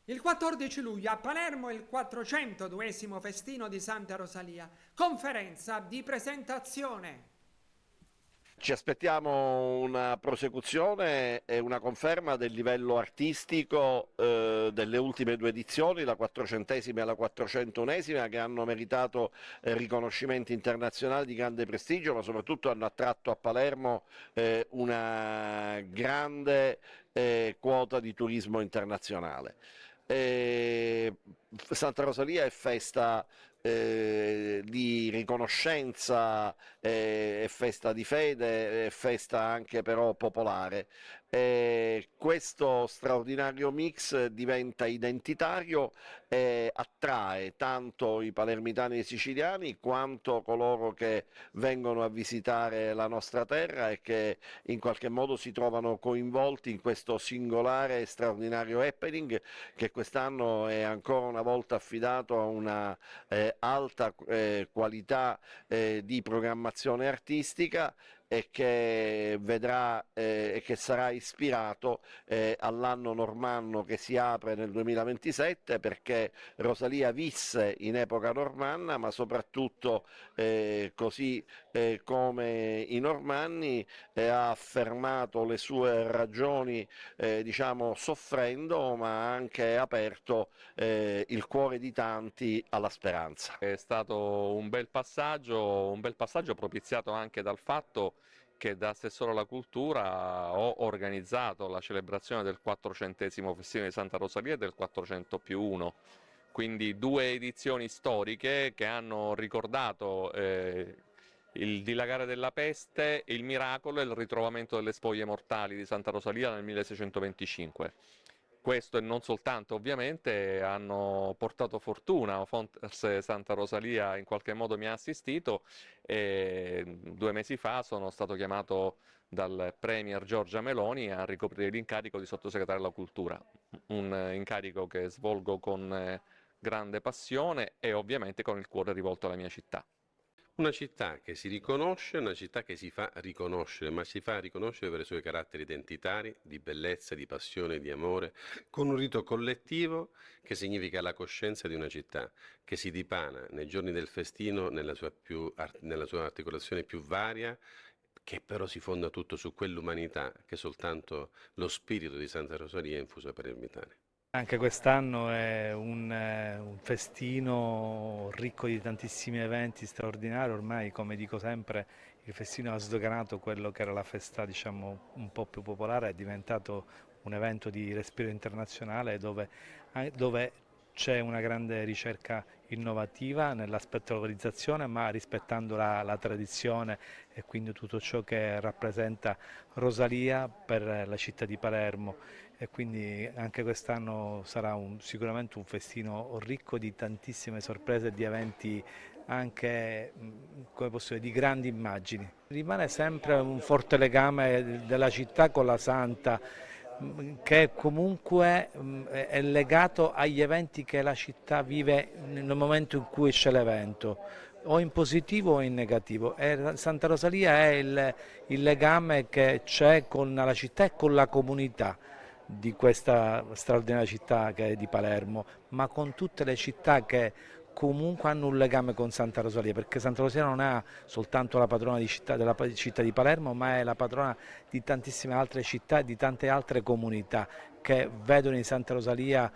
Il 14 luglio a Palermo il 402esimo festino di Santa Rosalia, conferenza di presentazione. Ci aspettiamo una prosecuzione e una conferma del livello artistico delle ultime due edizioni, la 400esima e la 401esima, che hanno meritato riconoscimenti internazionali di grande prestigio, ma soprattutto hanno attratto a Palermo una grande quota di turismo internazionale. Santa Rosalia è festa di riconoscenza, è festa di fede, è festa anche però popolare. Questo straordinario mix diventa identitario e attrae tanto i palermitani e i siciliani quanto coloro che vengono a visitare la nostra terra e che in qualche modo si trovano coinvolti in questo singolare e straordinario happening che quest'anno è ancora una volta affidato a una alta qualità di programmazione artistica e che vedrà e che sarà ispirato all'anno normanno che si apre nel 2027, perché Rosalia visse in epoca normanna, ma soprattutto così come i normanni ha affermato le sue ragioni, diciamo soffrendo, ma ha anche aperto il cuore di tanti alla speranza. È stato un bel passaggio propiziato anche dal fatto che da assessore alla cultura ho organizzato la celebrazione del 400esimo Festino di Santa Rosalia e del 400 più 1, quindi due edizioni storiche che hanno ricordato il dilagare della peste, il miracolo e il ritrovamento delle spoglie mortali di Santa Rosalia nel 1625. Questo e non soltanto ovviamente hanno portato fortuna, forse Santa Rosalia in qualche modo mi ha assistito e 2 mesi fa sono stato chiamato dal Premier Giorgia Meloni a ricoprire l'incarico di sottosegretario alla cultura, un incarico che svolgo con grande passione e ovviamente con il cuore rivolto alla mia città. Una città che si riconosce, una città che si fa riconoscere, ma si fa riconoscere per i suoi caratteri identitari, di bellezza, di passione, di amore, con un rito collettivo che significa la coscienza di una città, che si dipana nei giorni del festino nella sua articolazione più varia, che però si fonda tutto su quell'umanità che soltanto lo spirito di Santa Rosalia ha infuso per ermitare. Anche quest'anno è un festino ricco di tantissimi eventi straordinari, ormai come dico sempre il festino ha sdoganato quello che era la festa diciamo un po' più popolare, è diventato un evento di respiro internazionale dove c'è una grande ricerca innovativa nella spettacolarizzazione ma rispettando la tradizione e quindi tutto ciò che rappresenta Rosalia per la città di Palermo e quindi anche quest'anno sarà sicuramente un festino ricco di tantissime sorprese e di eventi anche come posso dire, di grandi immagini. Rimane sempre un forte legame della città con la Santa che comunque è legato agli eventi che la città vive nel momento in cui c'è l'evento, o in positivo o in negativo. E Santa Rosalia è il legame che c'è con la città e con la comunità di questa straordinaria città che è di Palermo, ma con tutte le città che comunque hanno un legame con Santa Rosalia, perché Santa Rosalia non è soltanto la patrona della città di Palermo, ma è la patrona di tantissime altre città e di tante altre comunità che vedono in Santa Rosalia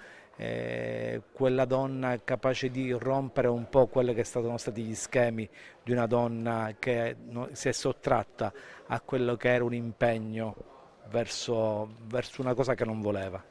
quella donna capace di rompere un po' quelli che sono stati gli schemi di una donna che si è sottratta a quello che era un impegno verso una cosa che non voleva.